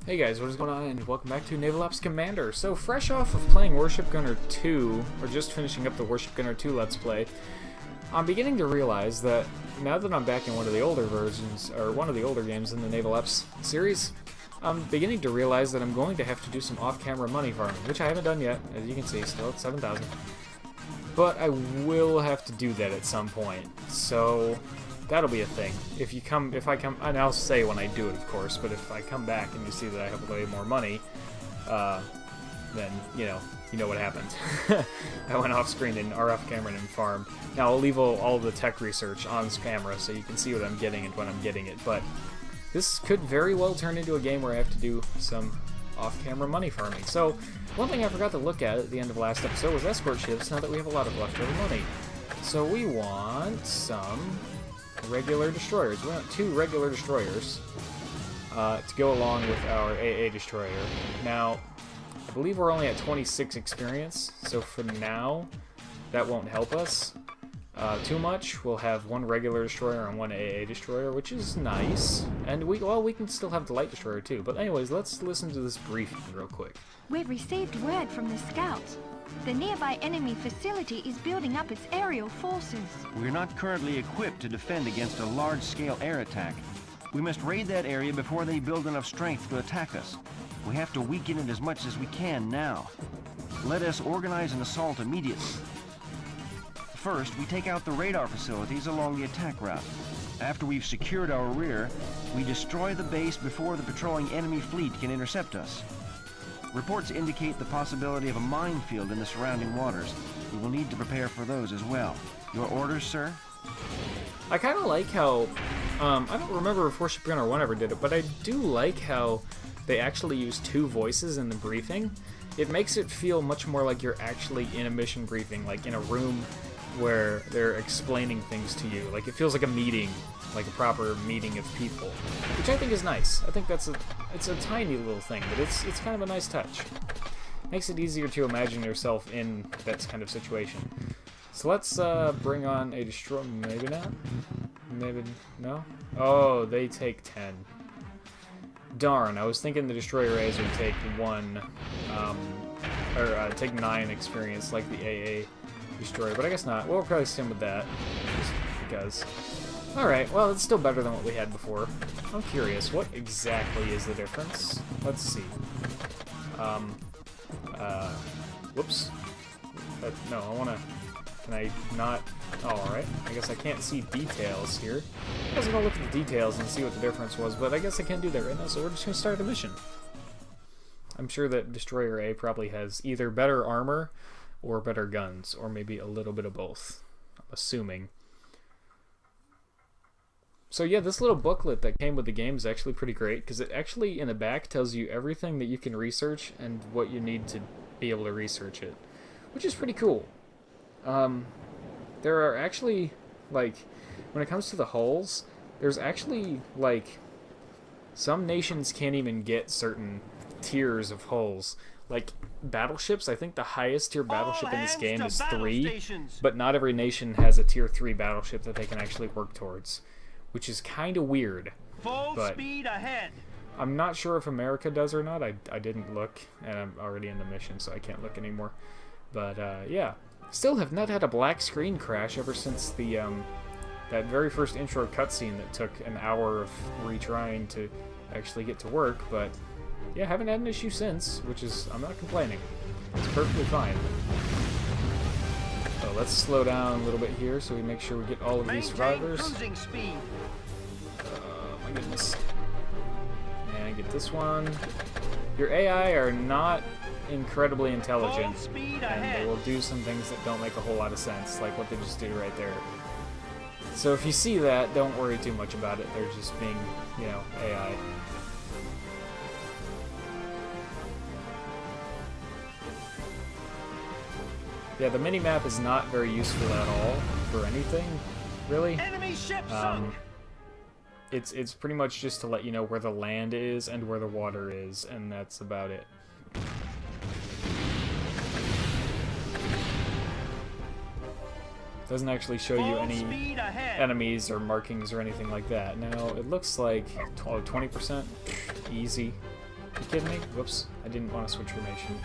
Hey guys, what is going on, and welcome back to Naval Ops Commander. So, fresh off of playing Warship Gunner 2, or just finishing up the Warship Gunner 2 Let's Play, I'm beginning to realize that now that I'm back in one of the older versions, or one of the older games in the Naval Ops series, I'm beginning to realize that I'm going to have to do some off-camera money farming, which I haven't done yet, as you can see, still at 7,000. But I will have to do that at some point, so that'll be a thing. If I come, and I'll say when I do it, of course, but if I come back and you see that I have way more money, then, you know what happened. I went off screen and RF camera and farmed. Now, I'll leave all the tech research on camera so you can see what I'm getting and when I'm getting it, but this could very well turn into a game where I have to do some off-camera money farming. So, one thing I forgot to look at the end of last episode was escort ships, now that we have a lot of leftover money. So we want some regular destroyers. We want 2 regular destroyers to go along with our AA destroyer. Now, I believe we're only at 26 experience, so for now, that won't help us too much. We'll have 1 regular destroyer and 1 AA destroyer, which is nice. And we can still have the light destroyer too. But anyways, let's listen to this briefing real quick. We've received word from the scouts. The nearby enemy facility is building up its aerial forces. We're not currently equipped to defend against a large-scale air attack. We must raid that area before they build enough strength to attack us. We have to weaken it as much as we can now. Let us organize an assault immediately. First, we take out the radar facilities along the attack route. After we've secured our rear, we destroy the base before the patrolling enemy fleet can intercept us. Reports indicate the possibility of a minefield in the surrounding waters. We will need to prepare for those as well. Your orders, sir? I kind of like how, I don't remember if Warship Gunner 1 ever did it, but I do like how they actually use 2 voices in the briefing. It makes it feel much more like you're actually in a mission briefing, like in a room where they're explaining things to you. Like, it feels like a meeting, like a proper meeting of people, which I think is nice. I think it's a tiny little thing, but it's kind of a nice touch. Makes it easier to imagine yourself in that kind of situation. So let's bring on a destroyer. Maybe not. Maybe no. Oh, they take 10. Darn, I was thinking the destroyer A's would take 1, or take 9 experience like the AA destroyer, but I guess not. We'll probably sim with that, just because. Alright, well, it's still better than what we had before. I'm curious, what exactly is the difference? Let's see. Whoops. No, I wanna... Can I not... Oh, alright. I guess I can't see details here. I was gonna look at the details and see what the difference was, but I guess I can't do that right now, so we're just gonna start the mission. I'm sure that Destroyer A probably has either better armor or better guns, or maybe a little bit of both. I'm assuming. So yeah, this little booklet that came with the game is actually pretty great, because it actually, in the back, tells you everything that you can research and what you need to be able to research it, which is pretty cool. There are actually, like, when it comes to the hulls, there's actually, like, some nations can't even get certain tiers of hulls. Like, battleships, I think the highest tier battleship in this game is 3, but not every nation has a tier 3 battleship that they can actually work towards, which is kind of weird. Full speed ahead. I'm not sure if America does or not. I didn't look, and I'm already in the mission, so I can't look anymore. But, yeah. Still have not had a black screen crash ever since the, that very first intro cutscene that took an hour of retrying to actually get to work, but yeah, haven't had an issue since, which is, I'm not complaining. It's perfectly fine. So let's slow down a little bit here so we make sure we get all of these survivors. Cruising speed. My goodness. And get this one. Your AI are not incredibly intelligent, and they will do some things that don't make a whole lot of sense, like what they just did right there. So if you see that, don't worry too much about it. They're just being, you know, AI. Yeah, the mini-map is not very useful at all for anything, really. Enemy ship sunk. It's pretty much just to let you know where the land is and where the water is, and that's about it. Doesn't actually show you any enemies or markings or anything like that. Now, it looks like 20%. Easy. You kidding me? Whoops, I didn't want to switch formation.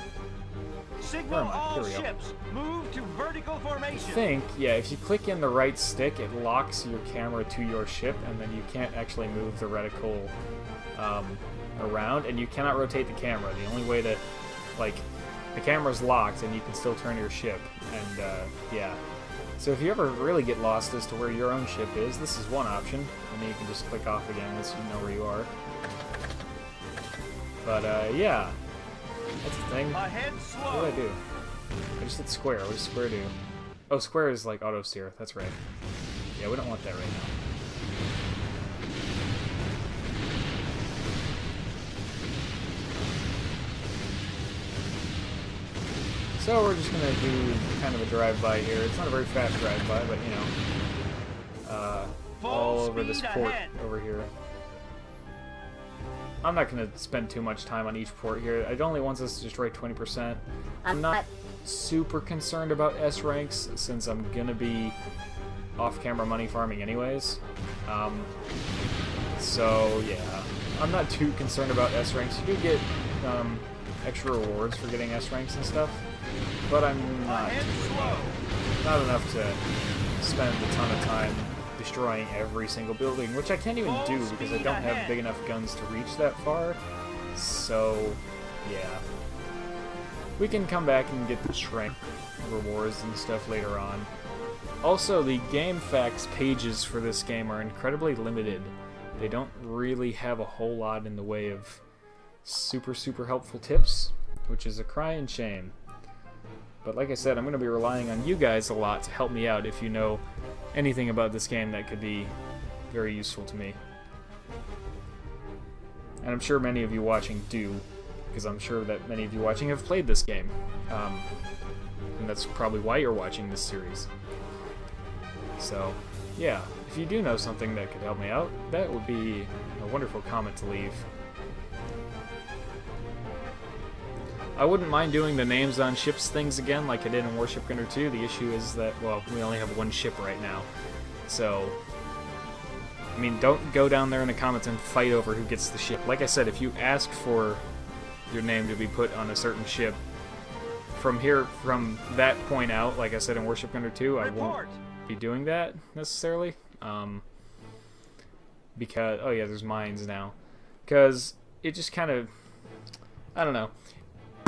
Signal all Here we go. ships. Move to vertical formation. I think, yeah, if you click in the right stick, it locks your camera to your ship, and then you can't actually move the reticle around, and you cannot rotate the camera. The only way to, like, the camera's locked, and you can still turn your ship, and, yeah. So if you ever really get lost as to where your own ship is, this is one option, and then you can just click off again once you know where you are. But, yeah. That's the thing. Ahead slow. What do I do? I just hit square. What does square do? Oh, square is like auto steer. That's right. Yeah, we don't want that right now. So we're just gonna do kind of a drive-by here. It's not a very fast drive-by, but you know, all over this port over here. I'm not going to spend too much time on each port here. It only wants us to destroy 20%. I'm not super concerned about S ranks since I'm going to be off-camera money farming anyways. So, yeah. I'm not too concerned about S ranks. You do get extra rewards for getting S ranks and stuff, but I'm not enough to spend a ton of time destroying every single building, which I can't even do because I don't have big enough guns to reach that far. So, yeah. We can come back and get the strength rewards and stuff later on. Also, the game facts pages for this game are incredibly limited. They don't really have a whole lot in the way of super helpful tips, which is a crying shame. But like I said, I'm going to be relying on you guys a lot to help me out if you know anything about this game that could be very useful to me. And I'm sure many of you watching do, because I'm sure that many of you watching have played this game. And that's probably why you're watching this series. So, yeah, if you do know something that could help me out, that would be a wonderful comment to leave. I wouldn't mind doing the names on ships things again like I did in Warship Gunner 2. The issue is that, well, we only have one ship right now. So, I mean, don't go down there in the comments and fight over who gets the ship. Like I said, if you ask for your name to be put on a certain ship, from that point out, like I said in Warship Gunner 2, I won't be doing that necessarily. Because, oh yeah, there's mines now. Because it just kind of, I don't know.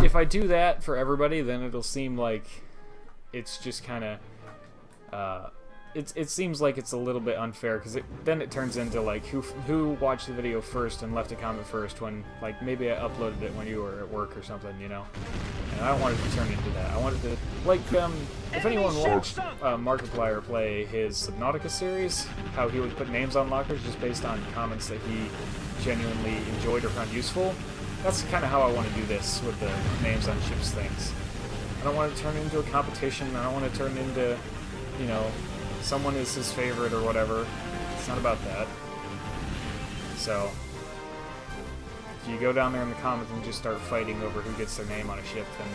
If I do that for everybody, then it'll seem like it's just kind of, it seems like it's a little bit unfair, because then it turns into like who watched the video first and left a comment first when, like, maybe I uploaded it when you were at work or something, you know? And I don't want it to turn into that. I wanted to, like, if anyone watched Markiplier play his Subnautica series, how he would put names on lockers just based on comments that he genuinely enjoyed or found useful. That's kind of how I want to do this with the names on ships things. I don't want it to turn into a competition. I don't want to turn into, you know, someone is his favorite or whatever. It's not about that. So, if you go down there in the comments and just start fighting over who gets their name on a ship, then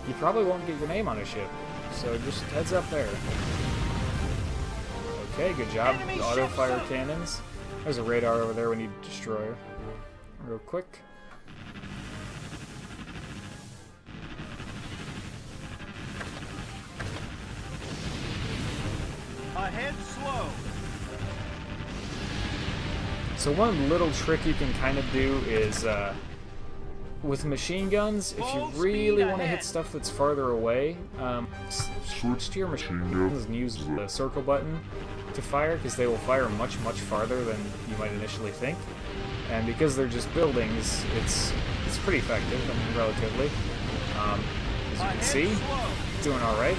you probably won't get your name on a ship. So just heads up there. Okay, good job. Auto-fire cannons. There's a radar over there we need to destroy. Real quick. Ahead slow. So one little trick you can kind of do is, with machine guns, if you really want to hit stuff that's farther away, switch to your machine guns and use the circle button to fire, because they will fire much farther than you might initially think. And because they're just buildings, it's pretty effective, I mean, relatively. As you can see, it's doing alright.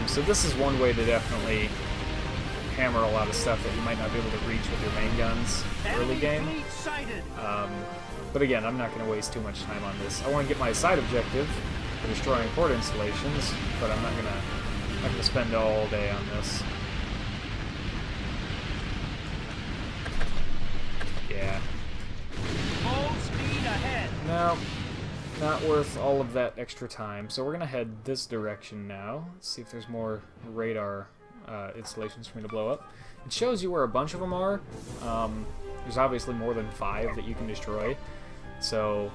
So this is one way to definitely hammer a lot of stuff that you might not be able to reach with your main guns early game. But again, I'm not going to waste too much time on this. I want to get my side objective for destroying port installations, but I'm not going to spend all day on this. Yeah. Full speed ahead. No. Not worth all of that extra time. So we're going to head this direction now. Let's see if there's more radar installations for me to blow up. It shows you where a bunch of them are. There's obviously more than 5 that you can destroy. So,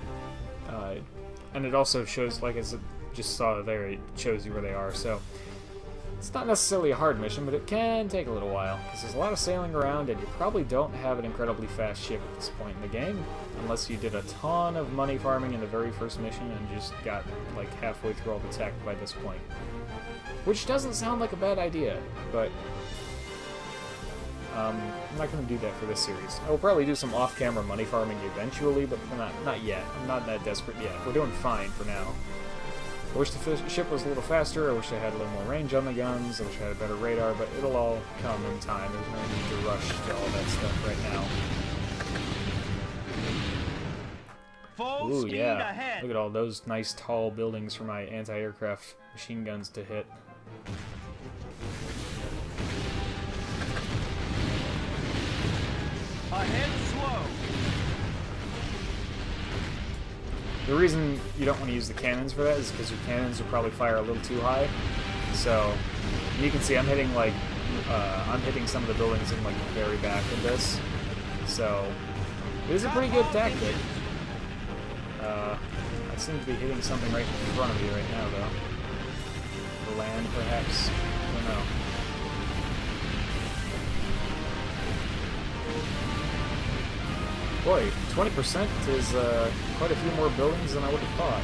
and it also shows, like I just saw there, it shows you where they are. So, it's not necessarily a hard mission, but it can take a little while, because there's a lot of sailing around, and you probably don't have an incredibly fast ship at this point in the game, unless you did a ton of money farming in the very first mission and just got, like, halfway through all the tech by this point. Which doesn't sound like a bad idea, but I'm not going to do that for this series. I will probably do some off-camera money farming eventually, but not yet. I'm not that desperate yet. We're doing fine for now. I wish the ship was a little faster, I wish I had a little more range on the guns, I wish I had a better radar, but it'll all come in time. There's no need to rush to all that stuff right now. Full Ooh, speed yeah. ahead. Look at all those nice tall buildings for my anti-aircraft machine guns to hit. Ahead slow. The reason you don't want to use the cannons for that is because your cannons will probably fire a little too high. So, you can see I'm hitting, like, I'm hitting some of the buildings in, like, the very back of this. So, it is a pretty good tactic. I seem to be hitting something right in front of you right now, though. The land, perhaps? I don't know. Boy, 20% is quite a few more buildings than I would have thought.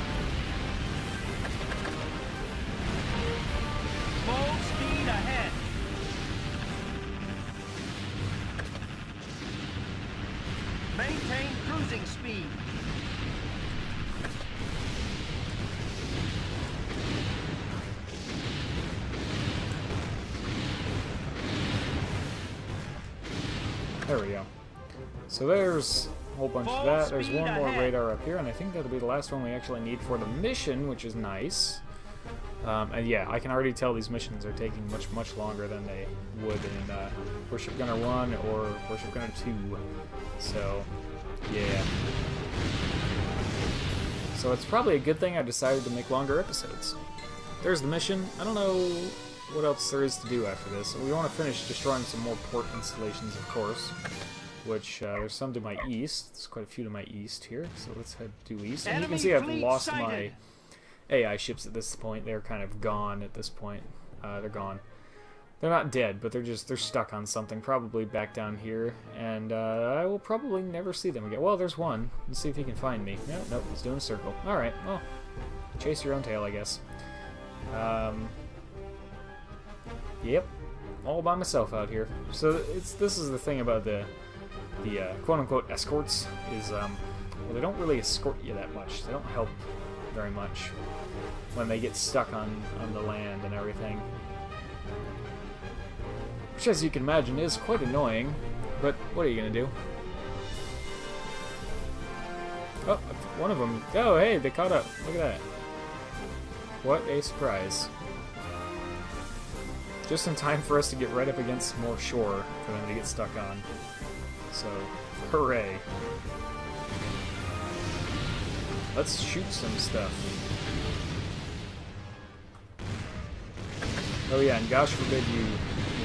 Full speed ahead. Maintain cruising speed. There we go. So there's a whole bunch of that. There's one more radar up here, and I think that'll be the last one we actually need for the mission, which is nice. And yeah, I can already tell these missions are taking much longer than they would in Worship Gunner 1 or Worship Gunner 2. So, yeah. So it's probably a good thing I decided to make longer episodes. There's the mission. I don't know what else there is to do after this. We want to finish destroying some more port installations, of course. Which, there's some to my east. There's quite a few to my east here, so let's head due east. And you can see I've lost my AI ships at this point. They're kind of gone at this point. They're gone. They're not dead, but they're stuck on something, probably back down here, and I will probably never see them again. Well, there's one. Let's see if he can find me. Nope, he's doing a circle. Alright, well, chase your own tail, I guess. Yep, all by myself out here. So this is the thing about the quote-unquote escorts is, well, they don't really escort you that much. They don't help very much when they get stuck on the land and everything. Which, as you can imagine, is quite annoying, but what are you going to do? Oh, one of them. Oh, hey, they caught up. Look at that. What a surprise. Just in time for us to get right up against more shore for them to get stuck on. So, hooray. Let's shoot some stuff. Oh yeah, and gosh forbid you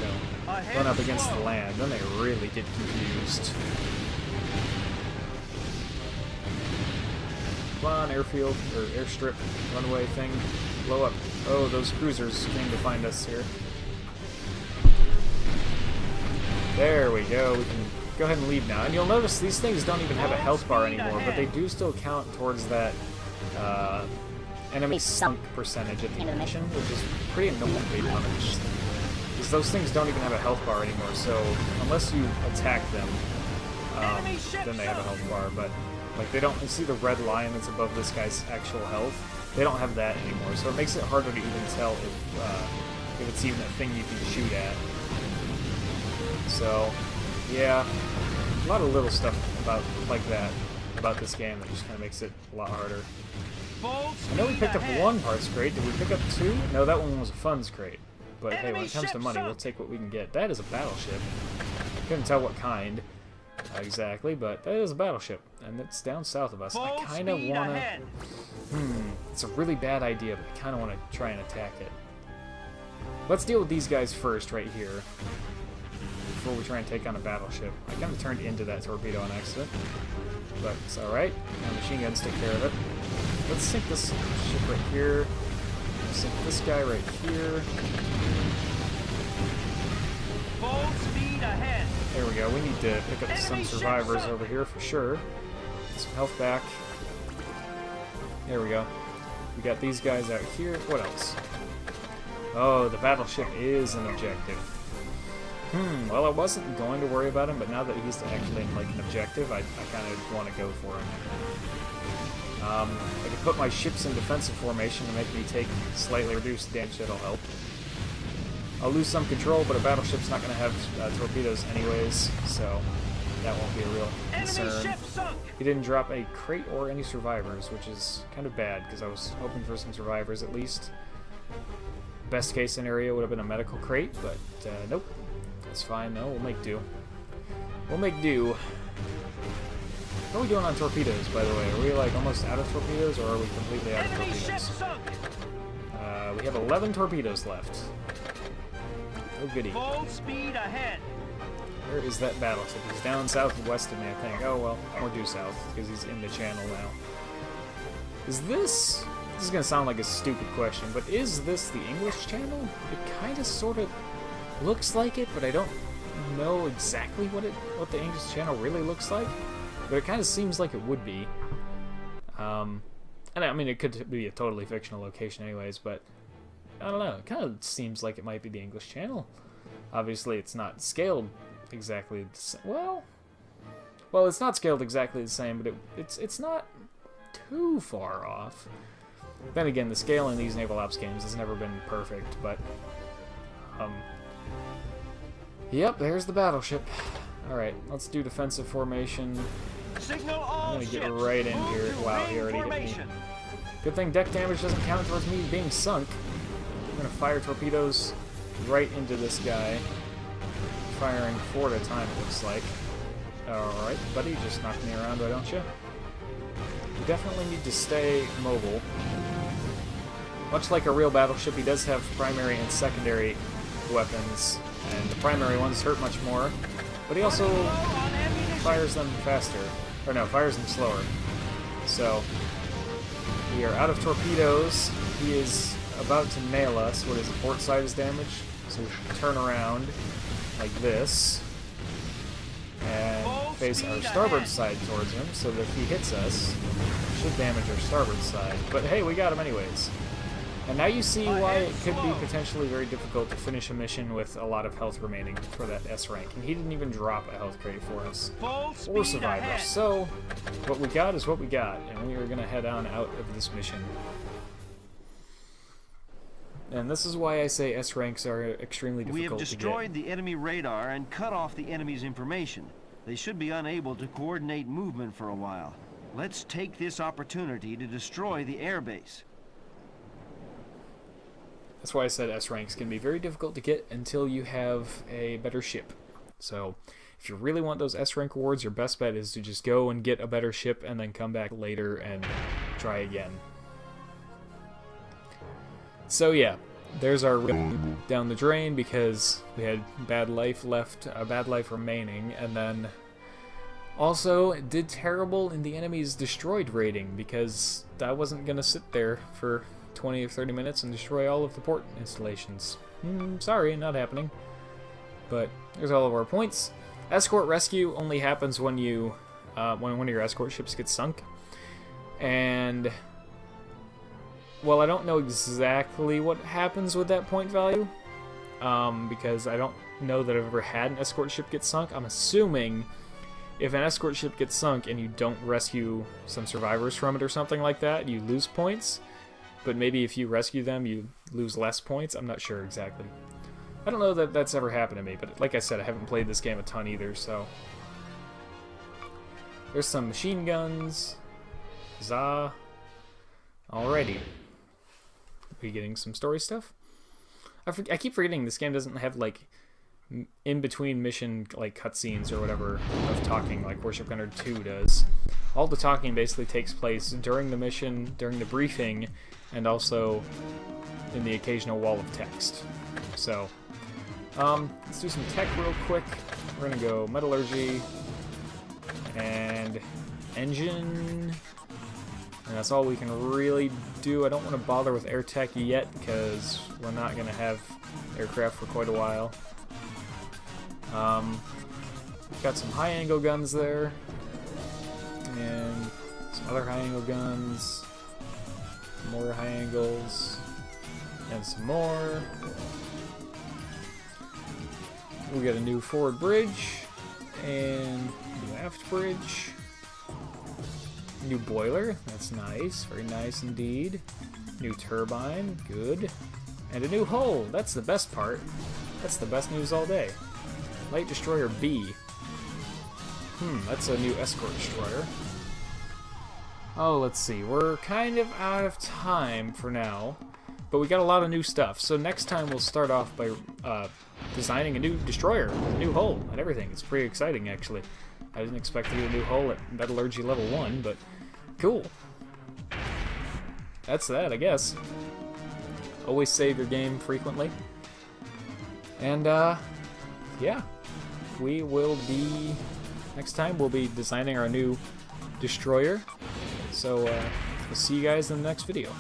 know, run up against the land. Then they really get confused. Come on, airfield, or airstrip, runway thing. Blow up. Oh, those cruisers came to find us here. There we go. We can go ahead and leave now. And you'll notice these things don't even have a health bar anymore, but they do still count towards that enemy sunk percentage at the end of the mission, which is pretty annoying to be punished. Because those things don't even have a health bar anymore, so unless you attack them, then they have a health bar. But like they don't, you see the red line that's above this guy's actual health? They don't have that anymore, so it makes it harder to even tell if it's even a thing you can shoot at. So, yeah, a lot of little stuff about this game that just kind of makes it a lot harder. I know we picked up one parts crate. Did we pick up two? No, that one was a funds crate. But hey, when it comes to money, we'll take what we can get. That is a battleship. Couldn't tell what kind exactly, but that is a battleship, and it's down south of us. I kind of want to... it's a really bad idea, but I kind of want to try and attack it. Let's deal with these guys first, right here. before we try and take on a battleship. I kind of turned into that torpedo on accident, but it's alright. Now machine guns take care of it. Let's sink this ship right here. Sink this guy right here. Full speed ahead. There we go. We need to pick up some survivors over here for sure. Get some health back. There we go. We got these guys out here. What else? Oh, the battleship is an objective. Well, I wasn't going to worry about him, but now that he's actually like an objective, I kind of want to go for him. I can put my ships in defensive formation to make me take slightly reduced damage. That'll help. I'll lose some control, but a battleship's not going to have torpedoes anyways, so that won't be a real concern. He didn't drop a crate or any survivors, which is kind of bad, because I was hoping for some survivors at least. Best case scenario would have been a medical crate, but nope. That's fine, no, we'll make do. We'll make do. How are we doing on torpedoes, by the way? Are we like almost out of torpedoes, or are we completely out of torpedoes? We have 11 torpedoes left. Oh goody. Full speed ahead. Where is that battleship? He's down southwest of me, I think. Oh well, more due south, because he's in the channel now. Is this... This is going to sound like a stupid question, but is this the English Channel? It kind of sort of looks like it, but I don't know exactly what the English Channel really looks like. But it kind of seems like it would be. And I mean, it could be a totally fictional location anyways, but I don't know. It kind of seems like it might be the English Channel. Obviously, it's not scaled exactly the same. Well, it's not scaled exactly the same, but it's not too far off. Then again, the scale in these Naval Ops games has never been perfect, but... Yep, there's the battleship. Alright, let's do defensive formation. Signal all I'm gonna get ships. right in Move here. to Wow, he main already hit formation. me. Good thing deck damage doesn't count towards me being sunk. I'm gonna fire torpedoes right into this guy. Firing 4 at a time, it looks like. Alright, buddy, just knock me around, why don't you? You definitely need to stay mobile. Much like a real battleship, he does have primary and secondary weapons, and the primary ones hurt much more, but he also fires them faster. Or no, fires them slower. So, we are out of torpedoes. He is about to nail us. What is it? Port side is damaged. So we should turn around like this and face our starboard side towards him, so that if he hits us, it should damage our starboard side. But hey, we got him anyways. And now you see why it could be potentially very difficult to finish a mission with a lot of health remaining for that S rank. And he didn't even drop a health crate for us. Or survivors. So, what we got is what we got, and we are going to head on out of this mission. And this is why I say S ranks are extremely difficult to get. We have destroyed the enemy radar and cut off the enemy's information. They should be unable to coordinate movement for a while. Let's take this opportunity to destroy the airbase. That's why I said S ranks can be very difficult to get until you have a better ship. So, if you really want those S rank rewards, your best bet is to just go and get a better ship and then come back later and try again. So yeah, there's our down the drain because we had bad life remaining, and then also did terrible in the enemy's destroyed rating because I wasn't gonna sit there for 20 or 30 minutes and destroy all of the port installations. Sorry, not happening. But there's all of our points. Escort rescue only happens when you when one of your escort ships gets sunk. And well, I don't know exactly what happens with that point value because I don't know that I've ever had an escort ship get sunk. I'm assuming if an escort ship gets sunk and you don't rescue some survivors from it or something like that, you lose points. But maybe if you rescue them, you lose less points. I'm not sure exactly. I don't know that that's ever happened to me, but like I said, I haven't played this game a ton either, so... There's some machine guns. Huzzah. Alrighty. Are we getting some story stuff? I keep forgetting this game doesn't have, like, in-between mission, like, cutscenes or whatever of talking like Worship Gunner 2 does. All the talking basically takes place during the mission, during the briefing, and also in the occasional wall of text. So, Let's do some tech real quick. We're gonna go metallurgy and engine. And that's all we can really do. I don't want to bother with air tech yet because we're not going to have aircraft for quite a while. Got some high angle guns there. And some other high angle guns. More high angles. And some more. We got a new forward bridge. And new aft bridge. New boiler, that's nice, very nice indeed. New turbine, good. And a new hull, that's the best part. That's the best news all day. Light Destroyer B. That's a new escort destroyer. Oh, let's see, we're kind of out of time for now, but we got a lot of new stuff. So next time we'll start off by designing a new destroyer, a new hull, and everything. It's pretty exciting, actually. I didn't expect to get a new hull at Metallurgy level 1, but cool. That's that, I guess. Always save your game frequently. And, yeah. We will be... Next time, we'll be designing our new destroyer. So, we'll see you guys in the next video.